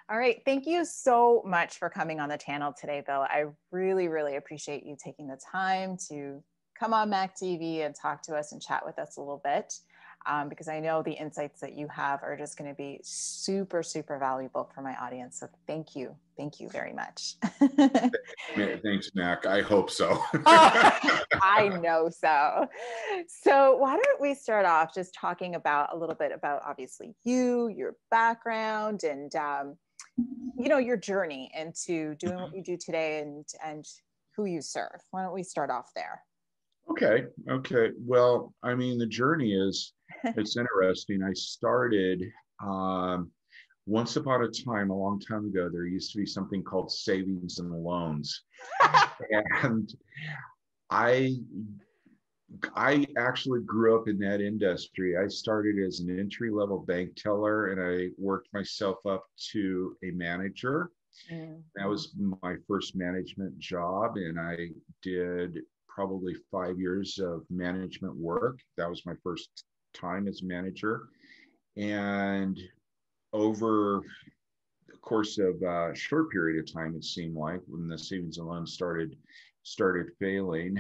All right. Thank you so much for coming on the channel today, Bill. I really, really appreciate you taking the time to come on Mac TV and talk to us and chat with us a little bit, because I know the insights that you have are just going to be super, super valuable for my audience. So thank you. Thank you very much. Thanks, Mac. I hope so. Oh, I know so. So why don't we start off just talking about a little bit about obviously you, your background, and your journey into doing what you do today and who you serve. Why don't we start off there? Okay. Well, I mean, the journey it's interesting. I started once upon a time, a long time ago, there used to be something called savings and loans. And I actually grew up in that industry. I started as an entry-level bank teller and I worked myself up to a manager. That was my first management job, and I did probably 5 years of management work. That was my first time as a manager. And over the course of a short period of time, it seemed like when the savings and loans started failing,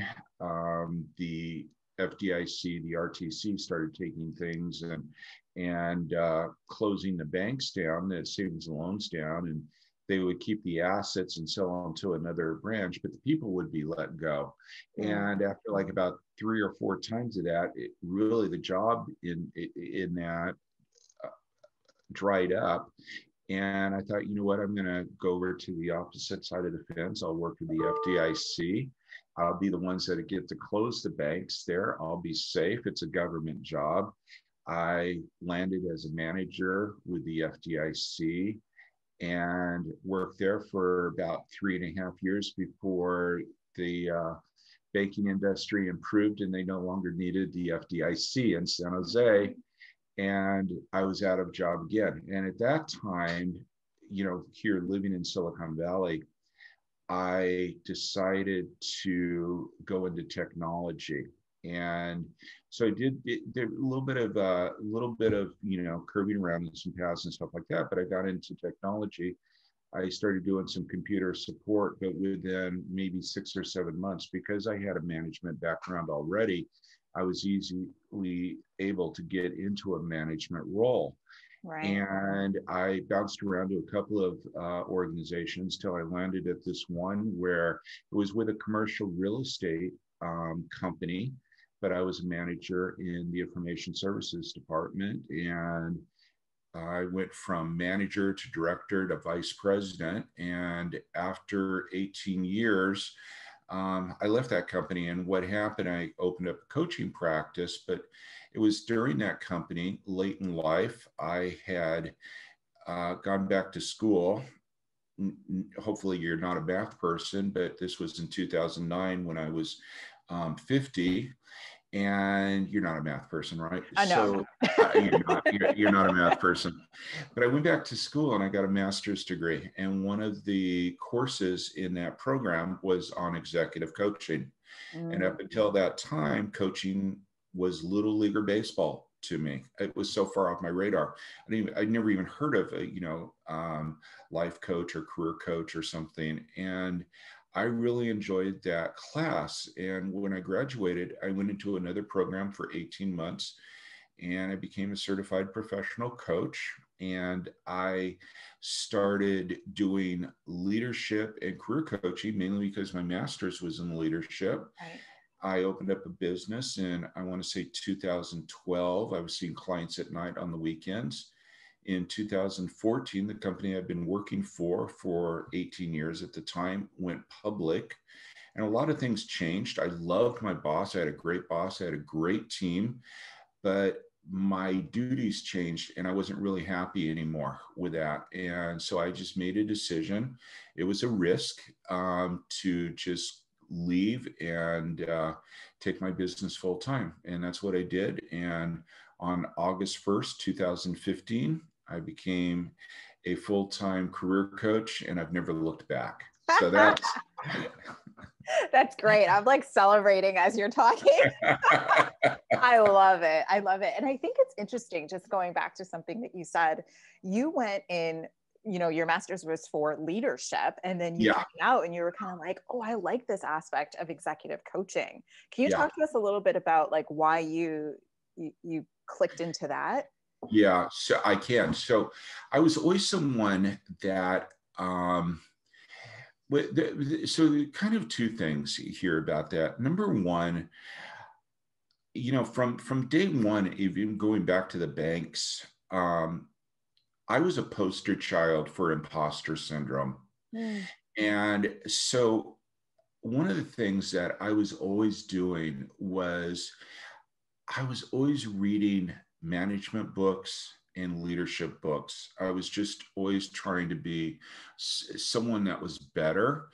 the FDIC, the RTC started taking things and closing the banks down, the savings and loans down, and they would keep the assets and sell them to another branch, but the people would be let go. And after like about 3 or 4 times of that, really the job in that dried up. And I thought, you know what, I'm going to go over to the opposite side of the fence. I'll work with the FDIC. I'll be the ones that get to close the banks there. I'll be safe. It's a government job. I landed as a manager with the FDIC and worked there for about 3.5 years before the banking industry improved and they no longer needed the FDIC in San Jose. And I was out of job again. And at that time, here living in Silicon Valley, I decided to go into technology. And so I did a little bit of curving around in some paths and stuff like that, but I got into technology. I started doing some computer support, but within maybe 6 or 7 months, because I had a management background already, I was easily able to get into a management role. Right. And I bounced around to a couple of organizations till I landed at this one where it was with a commercial real estate company, but I was a manager in the information services department. And I went from manager to director to vice president. And after 18 years, I left that company. And what happened, I opened up a coaching practice, but it was during that company, late in life, I had gone back to school. Hopefully you're not a math person, but this was in 2009 when I was 50. And you're not a math person, right? I know. So you're not a math person. But I went back to school and I got a master's degree. And one of the courses in that program was on executive coaching. And up until that time, was little leaguer baseball to me. It was so far off my radar. I'd never even heard of a, life coach or career coach or something. And I really enjoyed that class. And when I graduated, I went into another program for 18 months and I became a certified professional coach. And I started doing leadership and career coaching, mainly because my master's was in leadership. Right. I opened up a business in, I want to say 2012. I was seeing clients at night on the weekends. In 2014, the company I'd been working for 18 years at the time went public, and a lot of things changed. I loved my boss. I had a great boss. I had a great team, but my duties changed and I wasn't really happy anymore with that. And so I just made a decision. It was a risk to just leave and take my business full time. And that's what I did. And on August 1st, 2015, I became a full-time career coach and I've never looked back. So that's great. I'm like celebrating as you're talking. I love it. I love it. And I think it's interesting, just going back to something that you said, you went in, your master's was for leadership, and then you Yeah. came out and you were kind of like, oh, I like this aspect of executive coaching. Can you Yeah. talk to us a little bit about like why you clicked into that? Yeah. So I can. So I was always someone that, so kind of two things here about that. Number one, from day one, even going back to the banks, I was a poster child for imposter syndrome. Mm. And so one of the things that I was always doing was I was always reading management books and leadership books. I was just always trying to be someone that was better.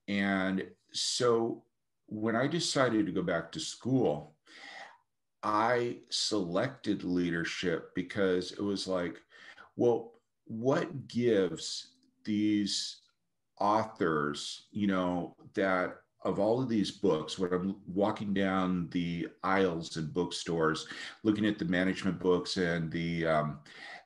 And so when I decided to go back to school, I selected leadership because it was like, well, what gives these authors, that of all of these books, when I'm walking down the aisles in bookstores, looking at the management books and the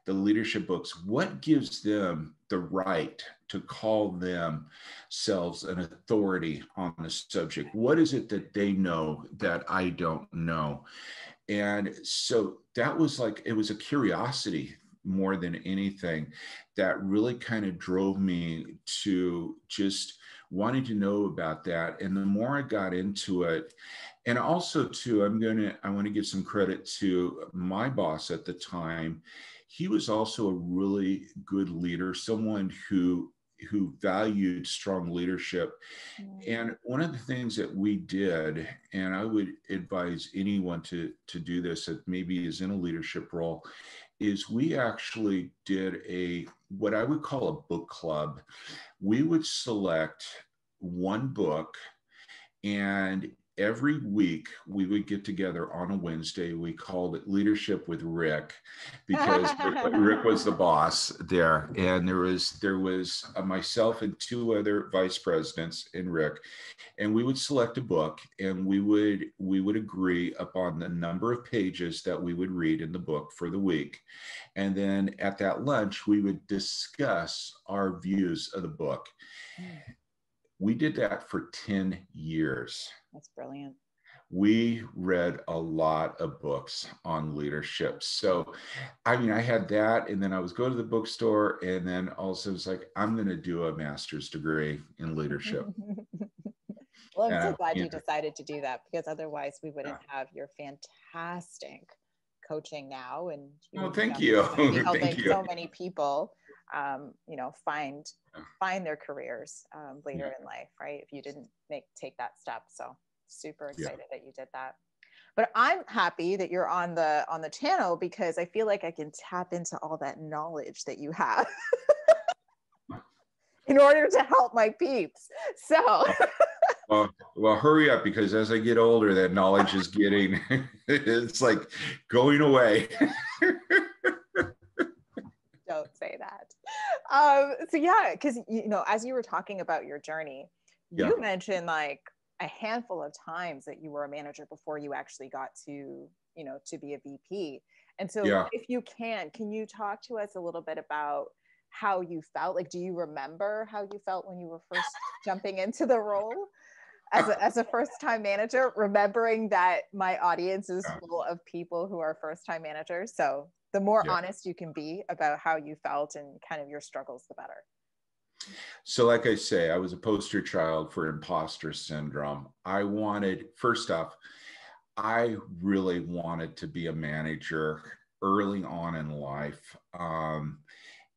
leadership books, what gives them the right to call themselves an authority on the subject? What is it that they know that I don't know? And so that was like, it was a curiosity more than anything that really kind of drove me to just wanting to know about that. And the more I got into it, and also too, I want to give some credit to my boss at the time. He was also a really good leader, someone who valued strong leadership. And one of the things that we did, and I would advise anyone to do this that maybe is in a leadership role, is we actually did what I would call a book club. We would select one book, and every week we would get together on a Wednesday. We called it Leadership with Rick because Rick was the boss there. And there was myself and two other vice presidents and Rick. And we would select a book, and we would agree upon the number of pages that we would read in the book for the week. And then at that lunch, we would discuss our views of the book. We did that for 10 years. That's brilliant. We read a lot of books on leadership. So, I mean, I had that, and then I was going to the bookstore, and then also was like, I'm going to do a master's degree in leadership. Well, I'm so And glad you decided to do that, because otherwise we wouldn't have your fantastic coaching now, and you oh, would thank you. be helping Thank you. so many people, find their careers later in life, right? If you didn't take that step. So super excited that you did that. But I'm happy that you're on the channel, because I feel like I can tap into all that knowledge that you have in order to help my peeps. So well, hurry up, because as I get older, that knowledge is getting, it's like going away. don't say that. So yeah, because as you were talking about your journey, you mentioned like a handful of times that you were a manager before you actually got to be a VP. And so if you can you talk to us a little bit about how you felt? Like, do you remember how you felt when you were first jumping into the role as a first-time manager, remembering that my audience is full of people who are first-time managers? So the more honest you can be about how you felt and kind of your struggles, the better. So like I say, I was a poster child for imposter syndrome. First off, I really wanted to be a manager early on in life.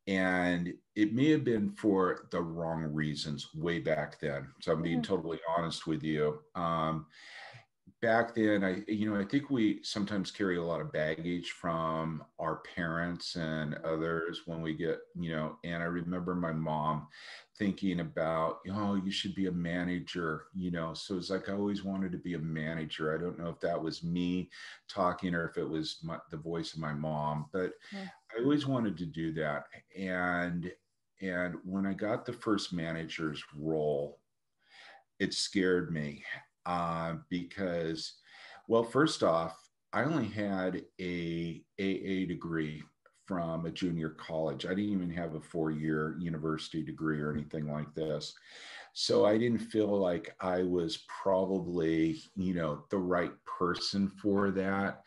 And it may have been for the wrong reasons way back then. So I'm being totally honest with you. Back then, I think we sometimes carry a lot of baggage from our parents and others when we get, and I remember my mom thinking about, you should be a manager, so it's like I always wanted to be a manager. I don't know if that was me talking or if it was the voice of my mom, but I always wanted to do that. And when I got the first manager's role, it scared me because, well, first off, I only had a AA degree from a junior college. I didn't even have a 4-year university degree or anything like this. So I didn't feel like I was probably, the right person for that.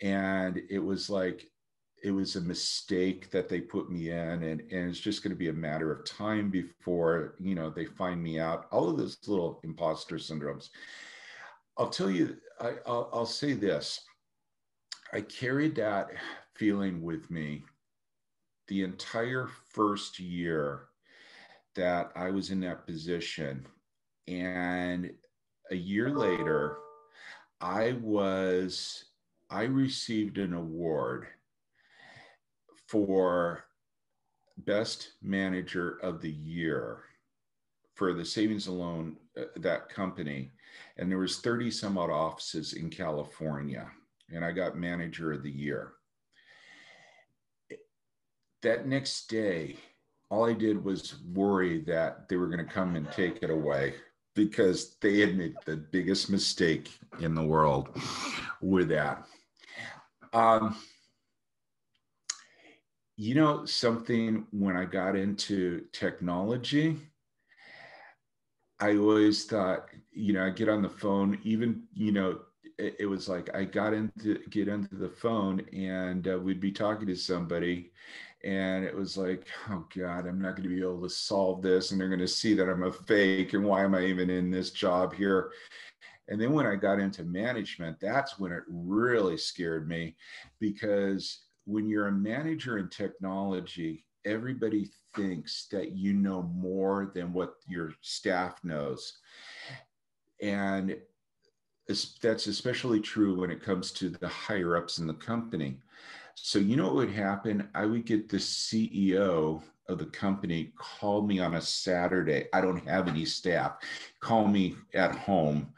And it was like, it was a mistake that they put me in, and it's just going to be a matter of time before, they find me out. All of those little imposter syndromes. I'll tell you, I'll say this. I carried that feeling with me the entire first year that I was in that position. And a year later, I received an award for Best Manager of the Year for the savings and loan, that company. And there was 30 some odd offices in California. And I got Manager of the Year. That next day, all I did was worry that they were going to come and take it away, because they had made the biggest mistake in the world with that. Something, when I got into technology, I always thought, I get on the phone, even, it was like I get into the phone, and we'd be talking to somebody, and it was like, oh God, I'm not going to be able to solve this, and they're going to see that I'm a fake, and why am I even in this job here? And then when I got into management, that's when it really scared me, because when you're a manager in technology, everybody thinks that you know more than what your staff knows. And that's especially true when it comes to the higher ups in the company. So what would happen? I would get the CEO of the company call me on a Saturday. I don't have any staff. Call me at home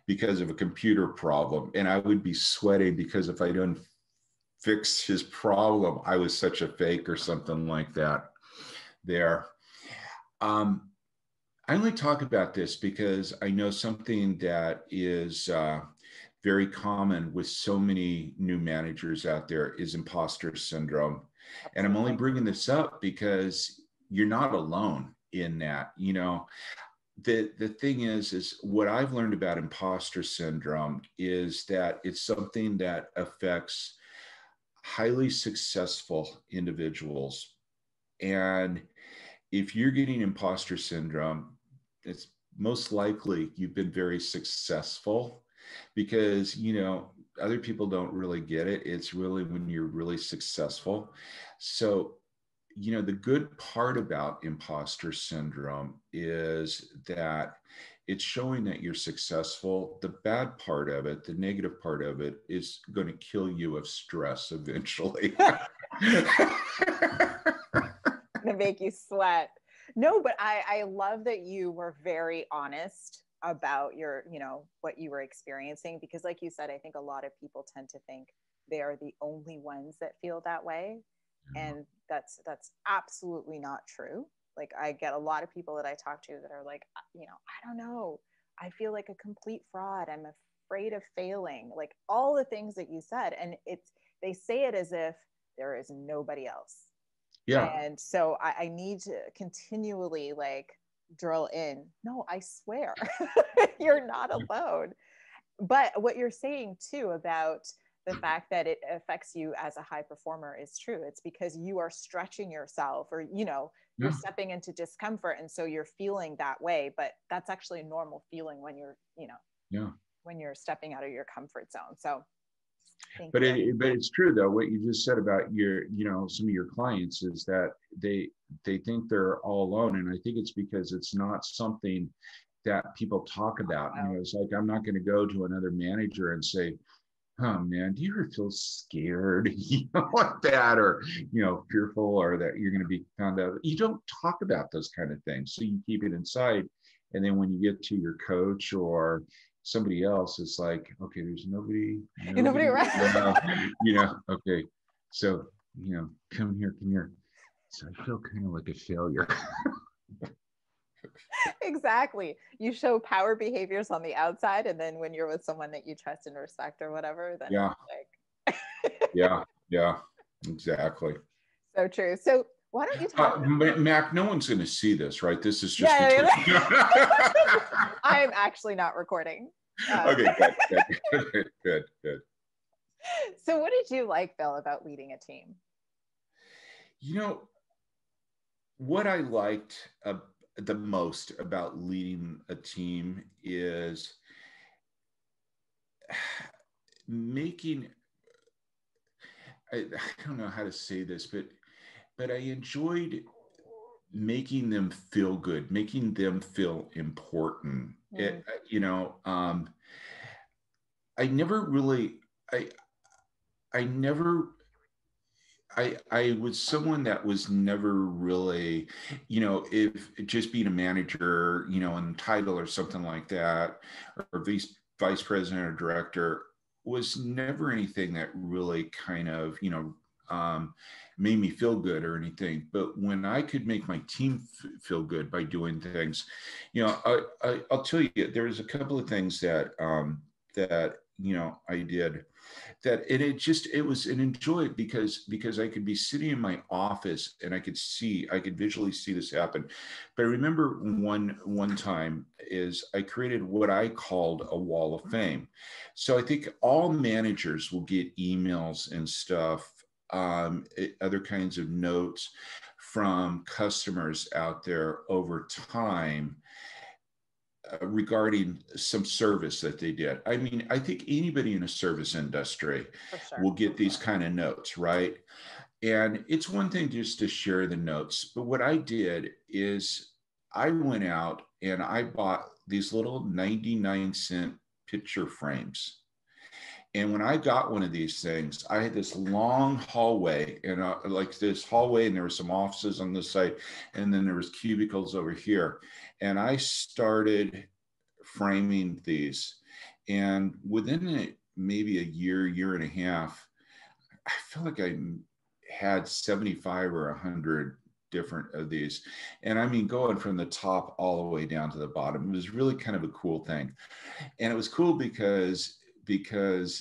because of a computer problem. And I would be sweating, because if I don't fix his problem, I was such a fake or something like that there. I only talk about this because I know something that is very common with so many new managers out there is imposter syndrome. Absolutely. And I'm only bringing this up because you're not alone in that. The thing is what I've learned about imposter syndrome is that it's something that affects highly successful individuals. And if you're getting imposter syndrome, it's most likely you've been very successful, because, other people don't really get it. It's really when you're really successful. So, the good part about imposter syndrome is that it's showing that you're successful. The bad part of it, the negative part of it, is going to kill you of stress eventually. To make you sweat. No, but I love that you were very honest about your, what you were experiencing, because like you said, I think a lot of people tend to think they are the only ones that feel that way. And that's absolutely not true. Like, I get a lot of people that I talk to that are like, I don't know. I feel like a complete fraud. I'm afraid of failing, like all the things that you said. And they say it as if there is nobody else. Yeah. And so I need to continually drill in. No, I swear, you're not alone. But what you're saying too about the fact that it affects you as a high performer is true. It's because you are stretching yourself, or, you're stepping into discomfort. And so you're feeling that way, but that's actually a normal feeling when you're, when you're stepping out of your comfort zone. So but it's true though, what you just said about your, some of your clients, is that they think they're all alone. And I think it's because it's not something that people talk about. It's like, I'm not going to go to another manager and say, oh man, do you ever feel scared, like that, or, fearful, or that you're going to be found out? You don't talk about those kind of things. So you keep it inside. And then when you get to your coach or somebody else, it's like, okay, there's nobody around. Okay. So, come here. So I feel kind of like a failure. Exactly. You show power behaviors on the outside, and then when you're with someone that you trust and respect or whatever, then yeah, exactly. So true. So why don't you talk Mac, no one's going to see this, right? This is just yeah, between. I'm actually not recording. Okay, good. So what did you like, Bill, about leading a team? You know, what I liked the most about leading a team is making, I don't know how to say this, but I enjoyed making them feel good, making them feel important. It, you know, I never really, I, I never, I was someone that was never really, you know, if just being a manager, you know, in title or something like that, or vice president or director was never anything that really kind of, you know, made me feel good or anything. But when I could make my team feel good by doing things, you know, I'll tell you, there was a couple of things that that you know I did that, and it was an enjoy because I could be sitting in my office and I could visually see this happen. But I remember one time is I created what I called a wall of fame. So I think all managers will get emails and stuff, other kinds of notes from customers out there over time regarding some service that they did. I mean, I think anybody in a service industry will get these kind of notes, right? And it's one thing just to share the notes, but what I did is I went out and I bought these little 99-cent picture frames. And when I got one of these things, I had this long hallway and like this hallway, and there were some offices on this side, and then there was cubicles over here. And I started framing these. And within maybe a year and a half, I feel like I had 75 or 100 different of these. And I mean, going from the top all the way down to the bottom, it was really kind of a cool thing. And it was cool because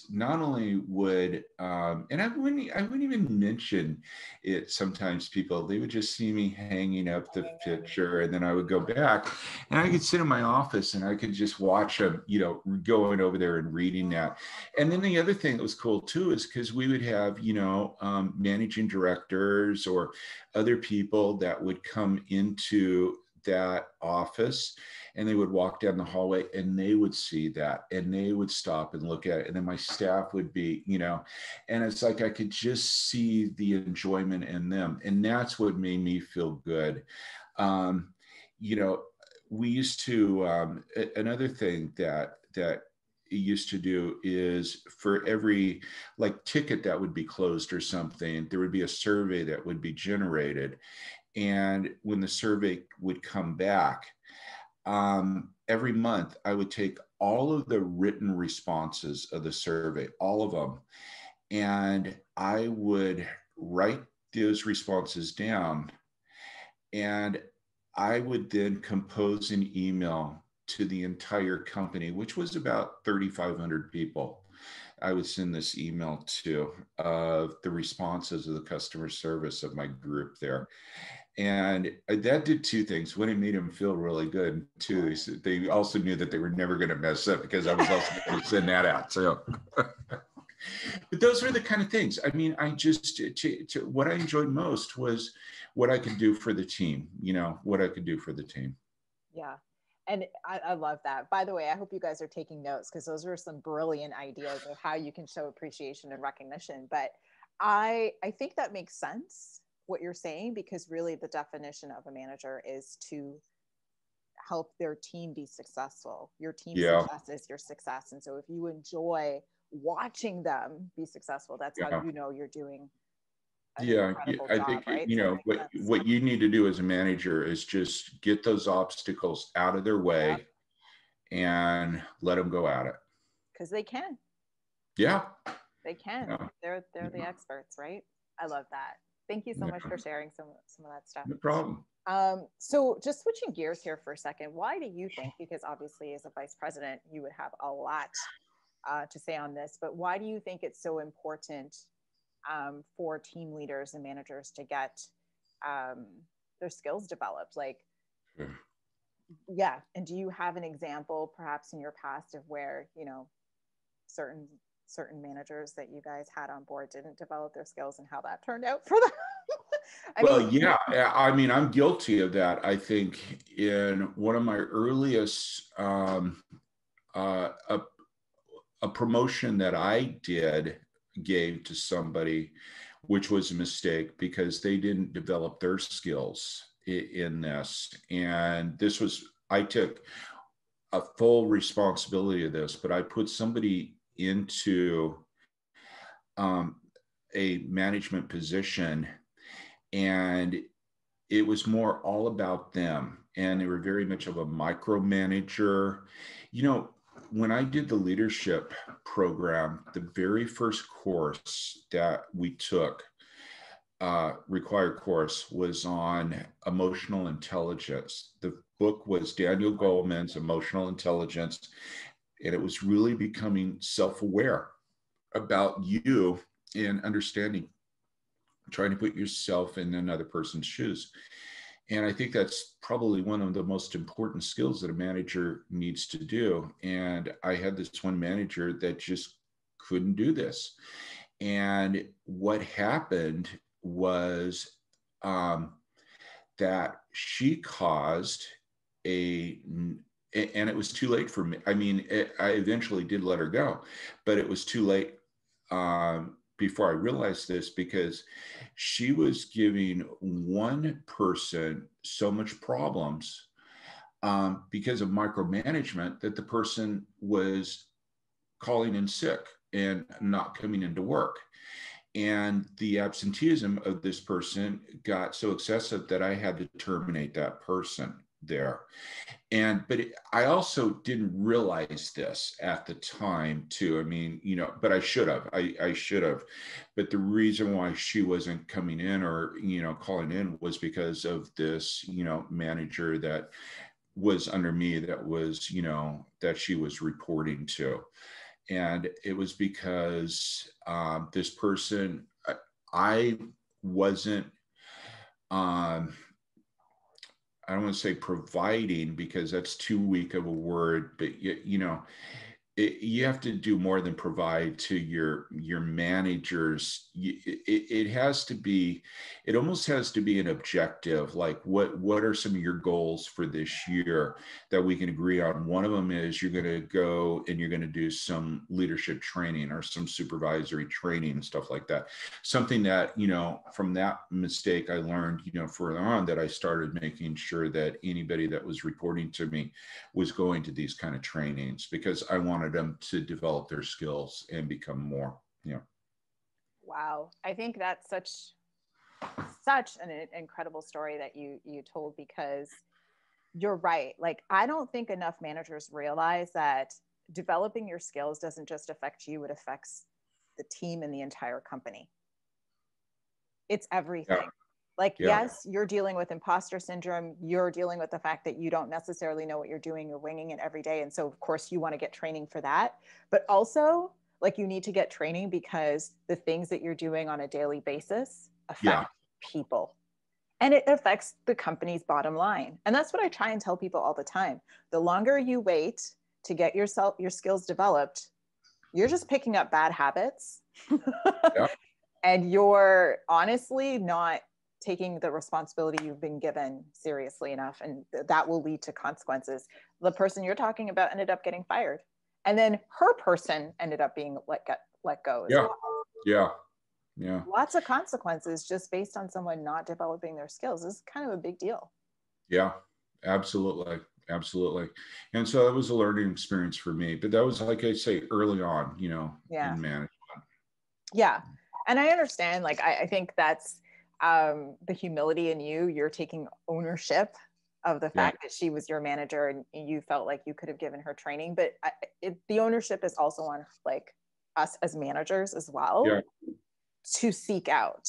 not only would and I wouldn't even mention it. Sometimes they would just see me hanging up the picture, and then I would go back and I could sit in my office and I could just watch them, you know, going over there and reading that. And then the other thing that was cool too is because we would have, you know, managing directors or other people that would come into that office, and they would walk down the hallway and they would see that and they would stop and look at it. And then my staff would be, you know, and it's like I could just see the enjoyment in them. And that's what made me feel good. You know, we used to, another thing that it used to do is for every like ticket that would be closed or something, there would be a survey that would be generated. And when the survey would come back, every month I would take all of the written responses of the survey, all of them, and I would write those responses down, and I would then compose an email to the entire company, which was about 3,500 people. I would send this email to the responses of the customer service of my group there. And that did two things. One, it made them feel really good. Two, they also knew that they were never going to mess up because I was also going to send that out. So, but those were the kind of things. I mean, I just, what I enjoyed most was what I could do for the team, you know, what I could do for the team. Yeah. And I love that. By the way, I hope you guys are taking notes because those are some brilliant ideas of how you can show appreciation and recognition. But I think that makes sense what you're saying, because really the definition of a manager is to help their team be successful. Your team's success is your success. And so if you enjoy watching them be successful, that's how you know you're doing an incredible job, think, right? you know, what you need to do as a manager is just get those obstacles out of their way and let them go at it. Because they can. Yeah. They can. They're the experts, right? I love that. Thank you so much for sharing some of that stuff. No problem. So just switching gears here for a second, why do you think, because obviously as a vice president, you would have a lot to say on this, but why do you think it's so important for team leaders and managers to get their skills developed? Like, yeah. And do you have an example perhaps in your past of where, you know, certain managers that you guys had on board didn't develop their skills and how that turned out for them? Yeah, I mean, I'm guilty of that. I think in one of my earliest, a promotion that I gave to somebody, which was a mistake because they didn't develop their skills in this. And I took a full responsibility of this, but I put somebody into a management position, and it was more all about them. And they were very much of a micromanager. You know, when I did the leadership program, the very first course that we took, required course, was on emotional intelligence. The book was Daniel Goleman's Emotional Intelligence, and it was really becoming self-aware about you and understanding, trying to put yourself in another person's shoes. And I think that's probably one of the most important skills that a manager needs to do. And I had this one manager that just couldn't do this. And what happened was that she caused and it was too late for me. I mean, I eventually did let her go, but it was too late before I realized this, because she was giving one person so much problems because of micromanagement, that the person was calling in sick and not coming into work. And the absenteeism of this person got so excessive that I had to terminate that person there. But I also didn't realize this at the time too. I mean, you know, but I should have. I should have. But the reason why she wasn't coming in or, you know, calling in was because of this, you know, manager that was under me, that was, you know, that she was reporting to. And it was because this person, I wasn't, I don't want to say providing, because that's too weak of a word, but you know, you have to do more than provide to your managers. It has to be, it almost has to be an objective. Like, what are some of your goals for this year that we can agree on? One of them is you're going to go and you're going to do some leadership training or some supervisory training and stuff like that. Something that, you know, from that mistake, I learned, you know, further on, that I started making sure that anybody that was reporting to me was going to these kind of trainings, because I wanted them to develop their skills and become more, you know. Wow. I think that's such an incredible story that you told, because you're right. Like, I don't think enough managers realize that developing your skills doesn't just affect you, it affects the team and the entire company. It's everything. Yeah. Like, Yeah. yes, you're dealing with imposter syndrome. You're dealing with the fact that you don't necessarily know what you're doing. You're winging it every day. And so, of course, you want to get training for that. But also, like, you need to get training because the things that you're doing on a daily basis affect people. And it affects the company's bottom line. And that's what I try and tell people all the time. The longer you wait to get your skills developed, you're just picking up bad habits. Yeah. And you're honestly not taking the responsibility you've been given seriously enough, and that will lead to consequences. The person you're talking about ended up getting fired, and then her person ended up being let go as well. Yeah. Lots of consequences just based on someone not developing their skills. This is kind of a big deal. Yeah, absolutely. And so that was a learning experience for me, but that was, like I say, early on, you know, in management. Yeah. And I understand, like, I think that's the humility in you. You're taking ownership of the fact that she was your manager and you felt like you could have given her training. But the ownership is also on, like, us as managers as well, to seek out,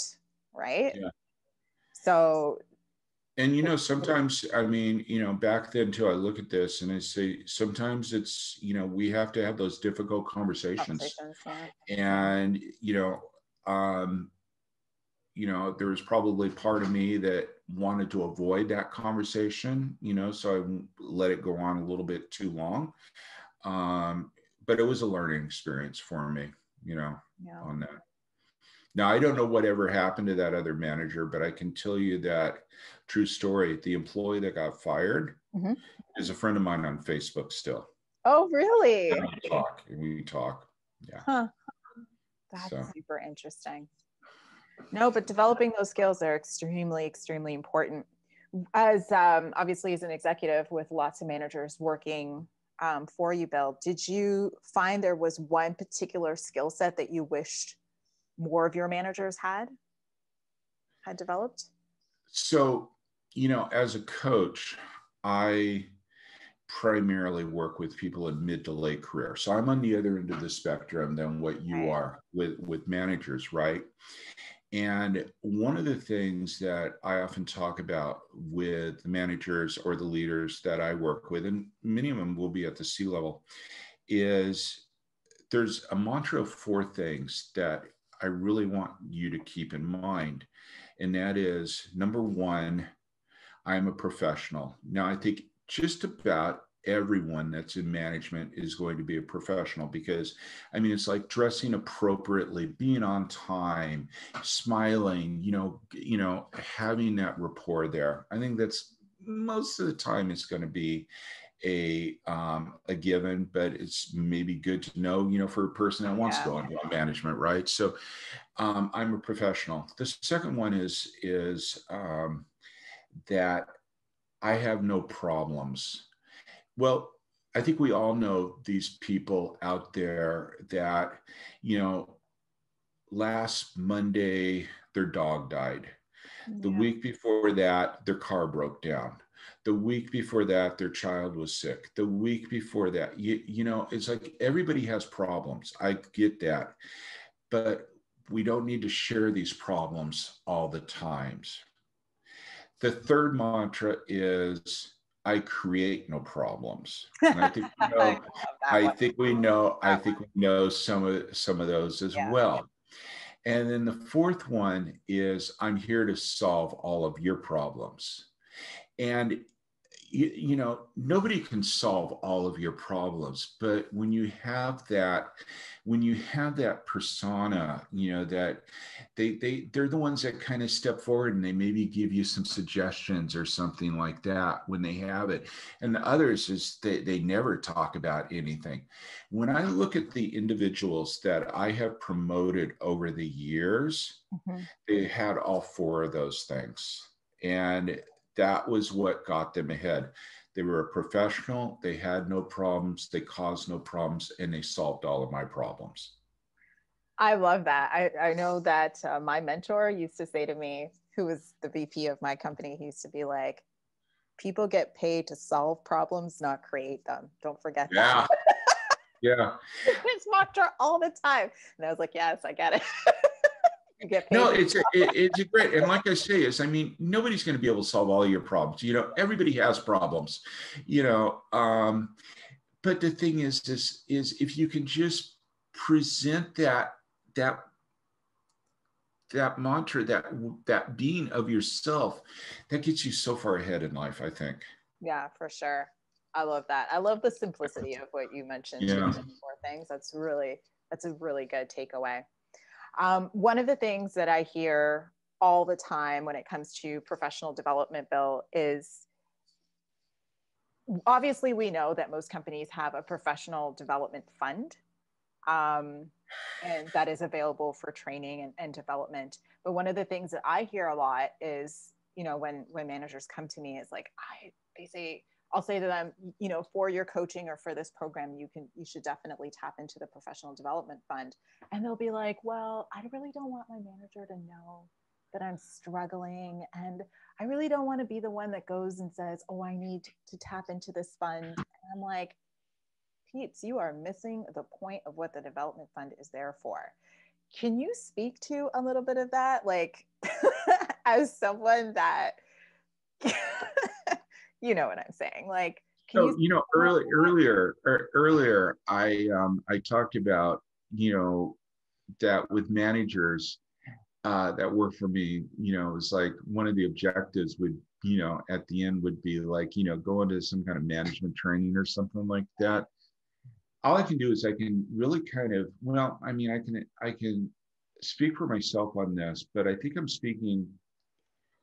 right? Yeah. So. And, you know, sometimes, I mean, you know, back then too, I look at this and I say, sometimes it's, you know, we have to have those difficult conversations. And, you know, um, there was probably part of me that wanted to avoid that conversation, so I let it go on a little bit too long. But it was a learning experience for me, Yeah. on that. Now, I don't know whatever happened to that other manager, but I can tell you that true story. The employee that got fired is a friend of mine on Facebook still. Oh, really? And we talk. Yeah. Huh. That's super interesting. No, but developing those skills are extremely, extremely important. As obviously as an executive with lots of managers working for you, Bill, did you find there was one particular skill set that you wished more of your managers had developed? So, as a coach, I primarily work with people in mid to late career. So I'm on the other end of the spectrum than what you are with managers, right? And one of the things that I often talk about with the managers or the leaders that I work with, and many of them will be at the C level, is there's a mantra of 4 things that I really want you to keep in mind. And that is, number 1, I'm a professional. Now, I think just about everyone that's in management is going to be a professional, because it's like dressing appropriately, being on time, smiling, having that rapport there. I think that's most of the time it's going to be a given, but it's maybe good to know, for a person that wants to go into management, right? So I'm a professional. The second one is that I have no problems. Well, I think we all know these people out there that, last Monday, their dog died. The week before that, their car broke down. The week before that, their child was sick. The week before that, it's like everybody has problems. I get that. But we don't need to share these problems all the times. The third mantra is, I create no problems. And I think we know some of those as well. And then the fourth one is, I'm here to solve all of your problems. And nobody can solve all of your problems, but when you have that persona, that they're the ones that kind of step forward and they maybe give you some suggestions or something like that when they have it. And the others is they never talk about anything. When I look at the individuals that I have promoted over the years, they had all 4 of those things. And that was what got them ahead. They were a professional. They had no problems. They caused no problems, and they solved all of my problems. I love that. I know that my mentor used to say to me, who was the VP of my company, he used to be like, people get paid to solve problems, not create them. Don't forget that. Yeah. It's mantra all the time. And I was like, yes, I get it. You get paid. No, it's a great, and like I say, nobody's going to be able to solve all your problems. Everybody has problems, but the thing is if you can just present that mantra, that being of yourself, that gets you so far ahead in life, I think. Yeah, for sure. I love that. I love the simplicity of what you mentioned. Yeah. 4 things. That's a really good takeaway. One of the things that I hear all the time when it comes to professional development, Bill, is obviously we know that most companies have a professional development fund, and that is available for training and development. But one of the things that I hear a lot is, when managers come to me, it's like, I'll say to them, for your coaching or for this program, you should definitely tap into the professional development fund. And they'll be like, well, I really don't want my manager to know that I'm struggling. And I really don't want to be the one that goes and says, oh, I need to tap into this fund. And I'm like, Peeps, you are missing the point of what the development fund is there for. Can you speak to a little bit of that? Like, as someone that, you know what I'm saying? Like, earlier, I talked about, that with managers that work for me, it's like one of the objectives would, at the end would be like, go into some kind of management training or something like that. All I can do is I can really kind of, well, I mean, I can speak for myself on this, but I think I'm speaking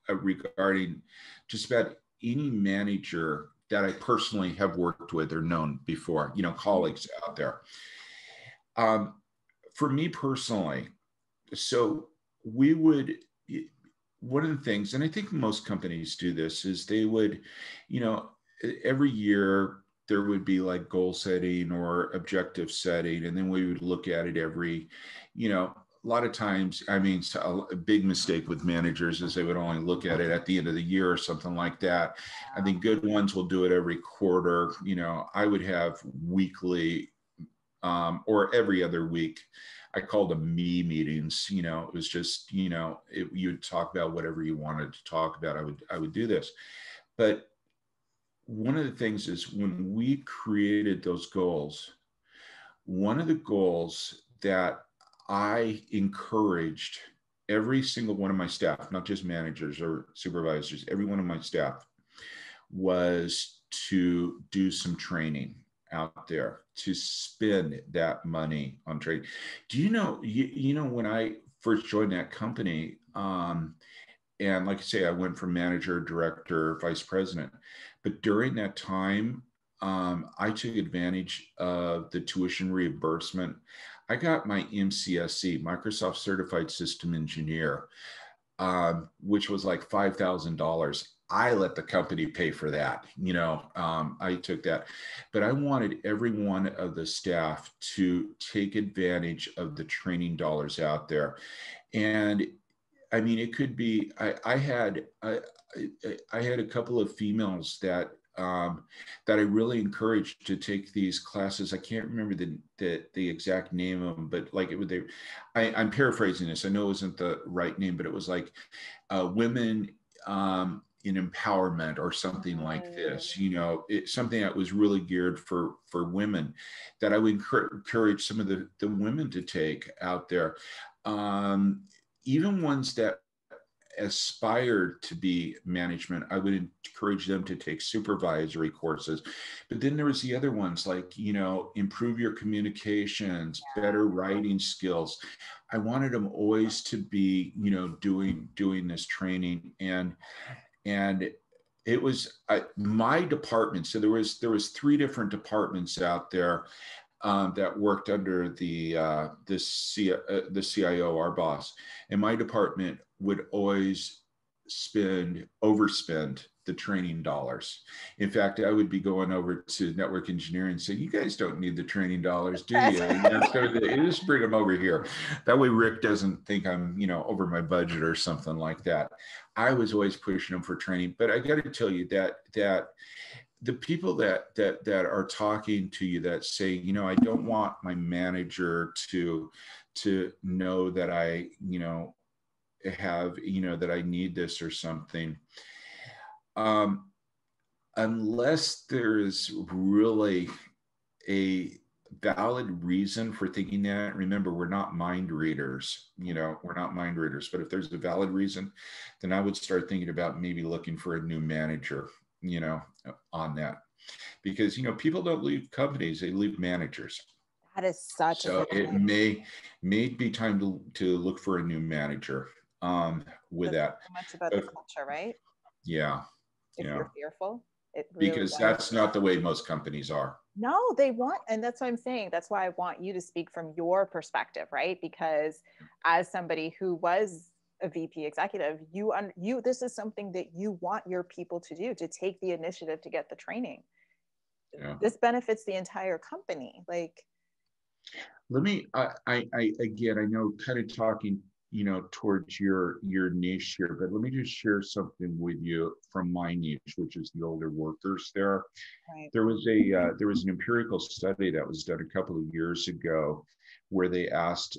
regarding just about any manager that I personally have worked with or known before, colleagues out there. Um, for me personally, so we would, one of the things, and I think most companies do this, is they would, you know, every year there would be like goal setting or objective setting, and then we would look at it every, a lot of times, I mean, so a big mistake with managers is they would only look at it at the end of the year or something like that. I think good ones will do it every quarter. I would have weekly or every other week. I called them me meetings. It was just, you'd talk about whatever you wanted to talk about. I would do this. But one of the things is when we created those goals, one of the goals that I encouraged every single one of my staff, not just managers or supervisors, every one of my staff, was to do some training out there, to spend that money on training. Do when I first joined that company, and like I say, I went from manager, director, vice president, but during that time, I took advantage of the tuition reimbursement. I got my MCSE, Microsoft Certified System Engineer, which was like $5,000. I let the company pay for that. I took that, but I wanted every one of the staff to take advantage of the training dollars out there. And I mean, it could be, I had a couple of females that I really encouraged to take these classes. I can't remember the exact name of them, but like I'm paraphrasing this. I know it wasn't the right name, but it was like women in empowerment or something like this. It's something that was really geared for women that I would encourage some of the women to take out there. Even ones that aspired to be management, I would encourage them to take supervisory courses. But then there was the other ones like, improve your communications, better writing skills. I wanted them always to be, doing this training. And it was my department. So there was 3 different departments out there that worked under the CIO, our boss, and my department would always overspend the training dollars. In fact, I would be going over to network engineering and saying, "You guys don't need the training dollars, do you? Just bring them over here." That way, Rick doesn't think I'm, over my budget or something like that. I was always pushing them for training, but I got to tell you that the people that are talking to you that say, I don't want my manager to know that I, have, that I need this or something. Unless there is really a valid reason for thinking that. Remember, we're not mind readers, we're not mind readers, but if there's a valid reason, then I would start thinking about maybe looking for a new manager, on that, because, people don't leave companies, they leave managers. That is such so it may be time to look for a new manager with that. So much about the culture, right? Yeah. If you're fearful, it really because that's not the way most companies are. No, they want, and that's what I'm saying. That's why I want you to speak from your perspective, right? Because as somebody who was a VP executive, this is something that you want your people to do, to take the initiative to get the training. Yeah. This benefits the entire company. Like, let me, again, I know kind of talking, towards your niche here, but let me just share something with you from my niche, which is the older workers there. Right. There was an empirical study that was done a couple of years ago where they asked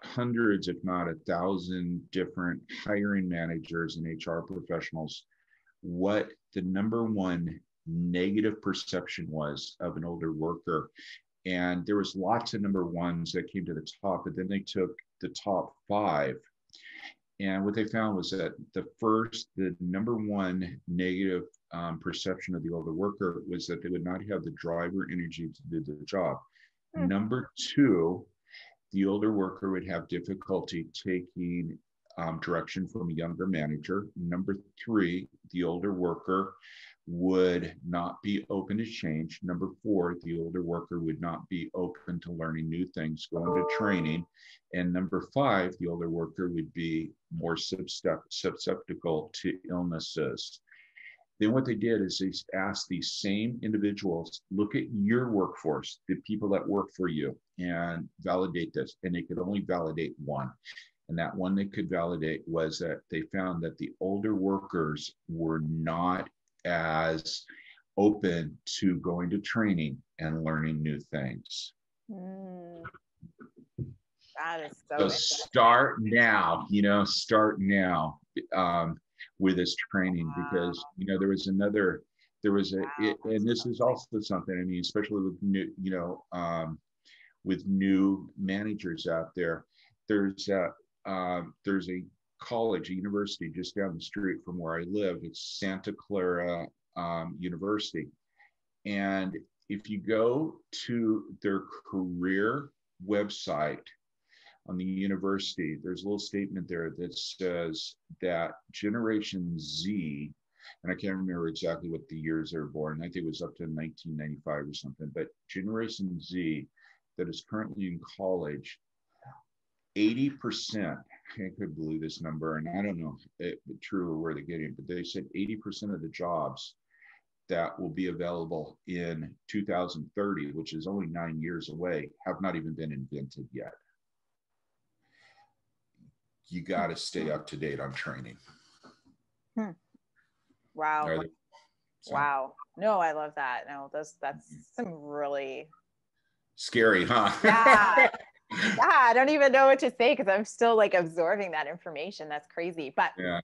hundreds, if not 1,000 different hiring managers and HR professionals what the number one negative perception was of an older worker. And there was lots of number ones that came to the top, but then they took the top 5. And what they found was that the number one negative perception of the older worker was that they would not have the drive or energy to do the job. Number 2, the older worker would have difficulty taking direction from a younger manager. Number 3, the older worker would not be open to change. Number 4, the older worker would not be open to learning new things, going to training. And number 5, the older worker would be more susceptible to illnesses. Then what they did is they asked these same individuals, look at your workforce, the people that work for you, and validate this. And they could only validate one. And that one they could validate was that they found that the older workers were not as open to going to training and learning new things. That is so start now, with this training, because, and this is also something, I mean, especially with with new managers out there, there's a college, a university just down the street from where I live. It's Santa Clara University. And if you go to their career website on the university, there's a little statement there that says that Generation Z, and I can't remember exactly what the years they were born, I think it was up to 1995 or something, but Generation Z that is currently in college, 80%, I could believe this number, and I don't know if it's true or where they're getting it, but they said 80% of the jobs that will be available in 2030, which is only 9 years away, have not even been invented yet. You got to stay up to date on training. Wow. Wow. No, I love that. No, that's some really scary, huh? Yeah. Yeah, I don't even know what to say because I'm still like absorbing that information. That's crazy. But yeah.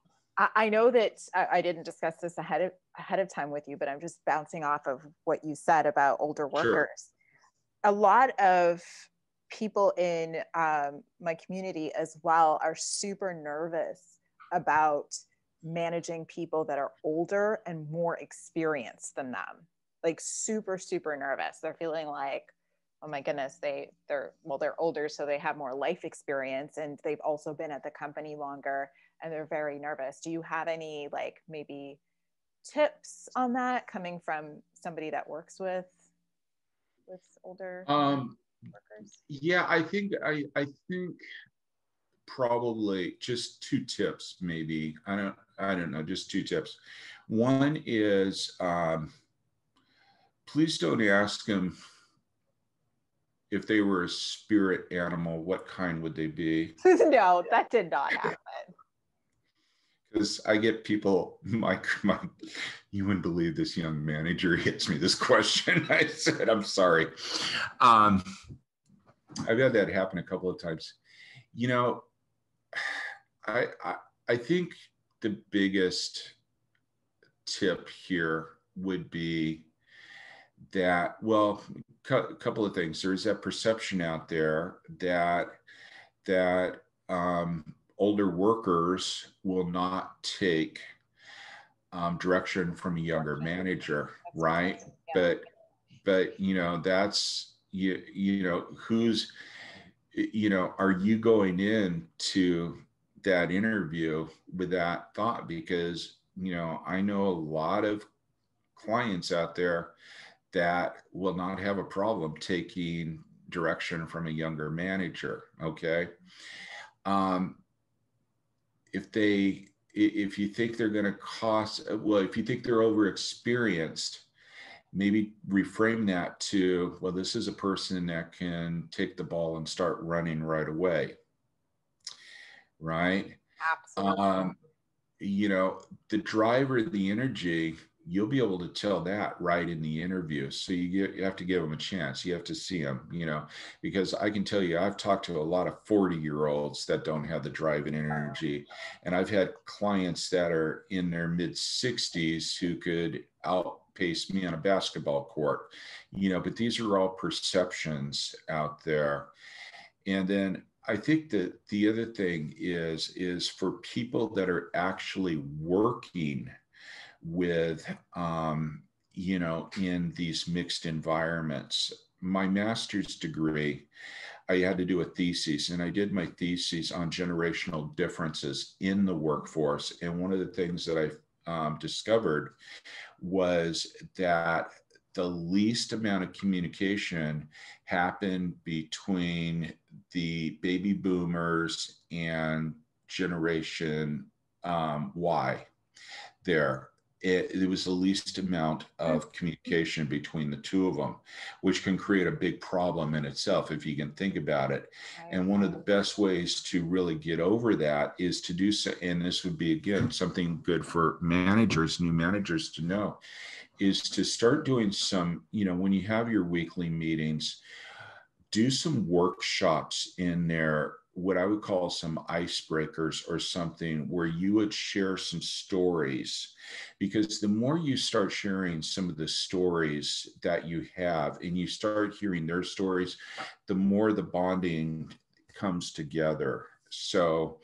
I know that I didn't discuss this ahead of time with you, but I'm just bouncing off of what you said about older workers. Sure. A lot of people in my community as well are super nervous about managing people that are older and more experienced than them. Like super, super nervous. They're feeling like, oh my goodness, they're older, so they have more life experience, and they've also been at the company longer, and they're very nervous. Do you have any like maybe tips on that coming from somebody that works with older workers? Yeah, I think probably just 2 tips, maybe. I don't know, just 2 tips. One is please don't ask them if they were a spirit animal, what kind would they be? No, that did not happen. Because I get people, you wouldn't believe this young manager hits me this question. I said, I'm sorry. I've had that happen a couple of times. I think the biggest tip here would be that, well, a couple of things. There's that perception out there that older workers will not take direction from a younger manager, right? Yeah. But that's who's are you going into that interview with that thought? Because I know a lot of clients out there that will not have a problem taking direction from a younger manager. Okay. If you think they're going to if you think they're overexperienced, maybe reframe that to, well, this is a person that can take the ball and start running right away. Right. Absolutely. The driver, the energy, you'll be able to tell that right in the interview. So you have to give them a chance. You have to see them, because I can tell you, I've talked to a lot of 40-year-olds that don't have the drive and energy. And I've had clients that are in their mid 60s who could outpace me on a basketball court, but these are all perceptions out there. And then I think that the other thing is for people that are actually working with, in these mixed environments. My master's degree, I had to do a thesis, and I did my thesis on generational differences in the workforce. And one of the things that I discovered was that the least amount of communication happened between the baby boomers and generation Y there. It was the least amount of communication between the two of them, which can create a big problem in itself if you can think about it. And one of the best ways to really get over that is to do so, and this would be, again, something good for managers, new managers to know, is to start doing some, when you have your weekly meetings, do some workshops in there, what I would call some icebreakers or something, where you would share some stories. Because the more you start sharing some of the stories that you have and you start hearing their stories, the more the bonding comes together. So,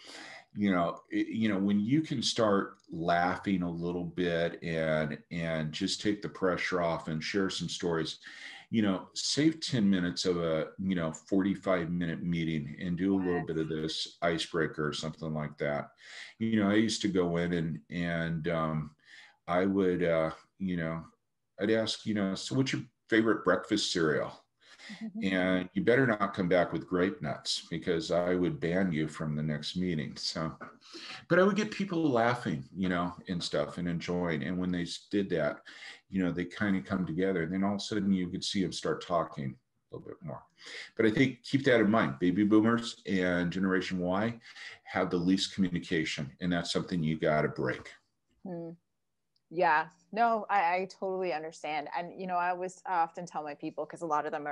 when you can start laughing a little bit and just take the pressure off and share some stories, save 10 minutes of a 45-minute meeting and do a little bit of this icebreaker or something like that. I used to go in and I would I'd ask, so what's your favorite breakfast cereal? And you better not come back with grape nuts, because I would ban you from the next meeting. So, but I would get people laughing, and stuff, and enjoying. And when they did that, they kind of come together, and then all of a sudden you could see them start talking a little bit more. But I think keep that in mind. Baby boomers and Generation Y have the least communication, and that's something you got to break. Yeah, no, I totally understand. And, I always often tell my people, because a lot of them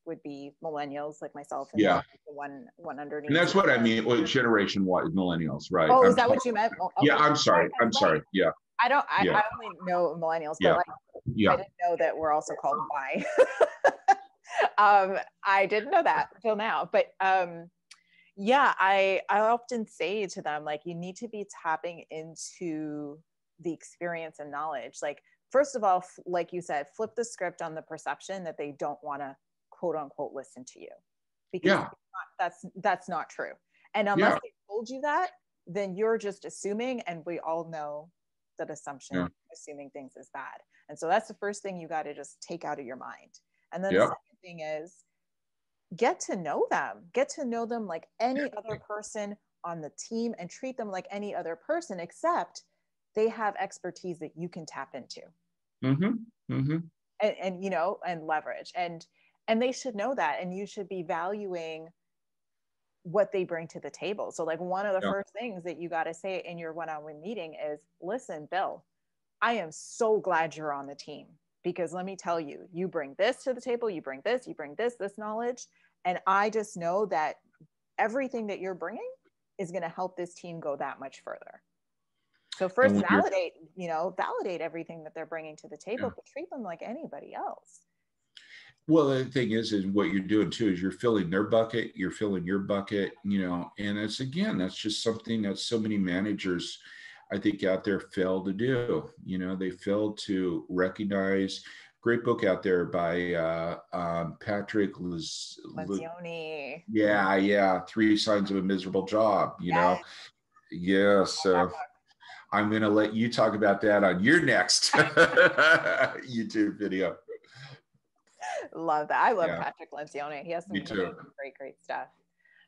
would be millennials like myself, and Yeah. the one underneath. And that's what I mean with Generation Y, millennials, right? Oh, is that what you meant? Okay. Yeah, I'm sorry. I'm sorry. Yeah. I only know millennials, but I didn't know that we're also called Y. I didn't know that until now, but I often say to them, like, you need to be tapping into the experience and knowledge. Like, first of all, like you said, flip the script on the perception that they don't want to quote unquote listen to you, because that's not true. And unless they told you that, then you're just assuming, and we all know that assuming things is bad. And so that's the first thing you got to just take out of your mind. And then the second thing is, get to know them like any other person on the team, and treat them like any other person, except they have expertise that you can tap into. And leverage, and they should know that, and you should be valuing what they bring to the table. So, like, one of the first things that you got to say in your one-on-one meeting is, listen, Bill, I am so glad you're on the team, because let me tell you, you bring this to the table, you bring this knowledge, and I just know that everything that you're bringing is going to help this team go that much further. So first, validate everything that they're bringing to the table, but treat them like anybody else. Well, the thing is what you're doing too is you're filling their bucket, you're filling your bucket, and that's just something that so many managers, I think, out there fail to do. They fail to recognize. Great book out there by Patrick Lencioni. Yeah. 3 Signs of a Miserable Job, So I'm going to let you talk about that on your next YouTube video. Love that. I love Patrick Lencioni. He has some great stuff.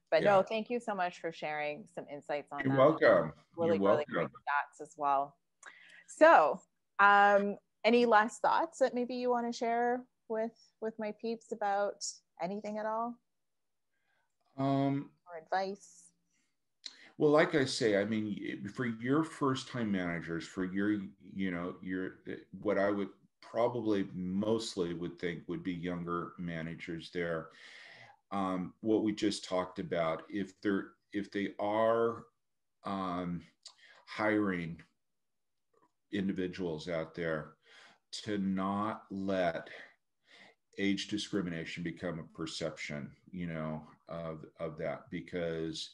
But no, thank you so much for sharing some insights on that. You're welcome. Really great stats as well. So, any last thoughts that maybe you want to share with my peeps about anything at all? Or advice? Well, like I say, I mean, for your first time managers, for your, what I would probably mostly would think would be younger managers there. What we just talked about, if they are um, hiring individuals out there, to not let age discrimination become a perception, of that, because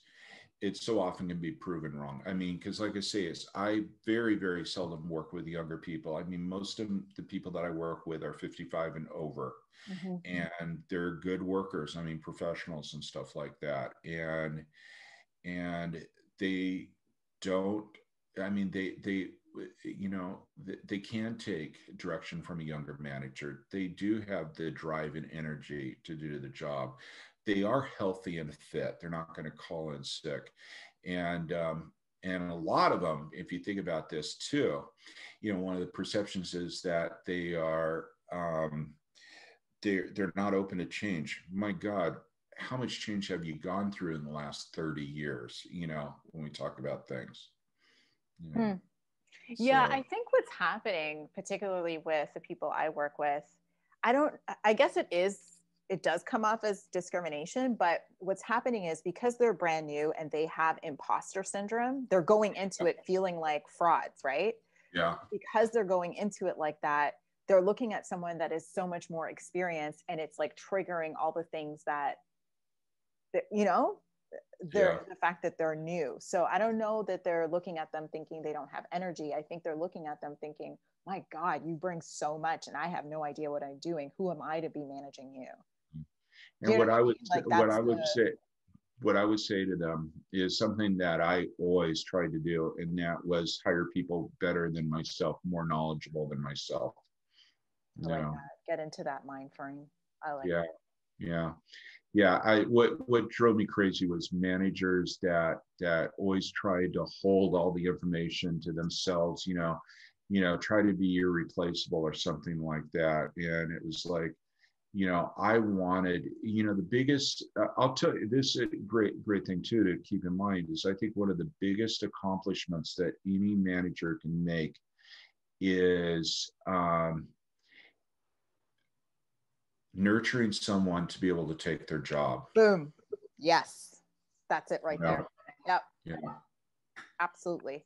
it so often can be proven wrong. I mean, because like I say, I very, very seldom work with younger people. I mean, most of the people that I work with are 55 and over, Mm-hmm. and they're good workers. I mean, professionals and stuff like that. And they don't, I mean, they can take direction from a younger manager. They do have the drive and energy to do the job. They are healthy and fit. They're not going to call in sick. And a lot of them, if you think about this too, one of the perceptions is that they're not open to change. My God, how much change have you gone through in the last 30 years, when we talk about things, you know? Hmm. Yeah, So, I think what's happening, particularly with the people I work with, I guess it does come off as discrimination, but what's happening is because they're brand new and they have imposter syndrome, they're going into it feeling like frauds, right? yeah, Because they're going into it like that, they're looking at someone that is so much more experienced, and it's like triggering all the things that yeah, the fact that they're new. So I don't know that they're looking at them thinking they don't have energy. I think they're looking at them thinking, my God, you bring so much and I have no idea what I'm doing. Who am I to be managing you? Do and you know what I mean? Like that's the what I would say to them is something that I always tried to do, and that was hire people better than myself, more knowledgeable than myself. I you like know that. Get into that mind frame. I like yeah, it. yeah. Yeah, what drove me crazy was managers that always tried to hold all the information to themselves, try to be irreplaceable or something like that. And it was like, I wanted, the biggest, I'll tell you, this is a great thing too to keep in mind is I think one of the biggest accomplishments that any manager can make is nurturing someone to be able to take their job. Boom. Yes. That's it right Yeah, there. Yep. yeah, Absolutely.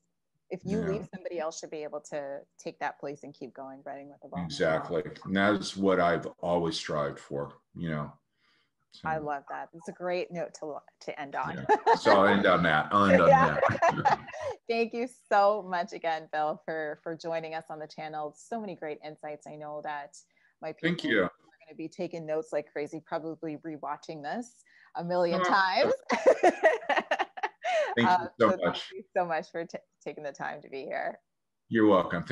If you yeah. leave, somebody else should be able to take that place and keep going, running with the ball. Exactly. And that's what I've always strived for, I So, love that. It's a great note to end on. yeah. So I'll end on that. I'll end on Yeah. that. Thank you so much again, Bill, for joining us on the channel. So many great insights. I know that my Thank people you. are going to be taking notes like crazy, probably rewatching this a million Oh, times. thank you so So thank much. you so much for taking the time to be here. You're welcome.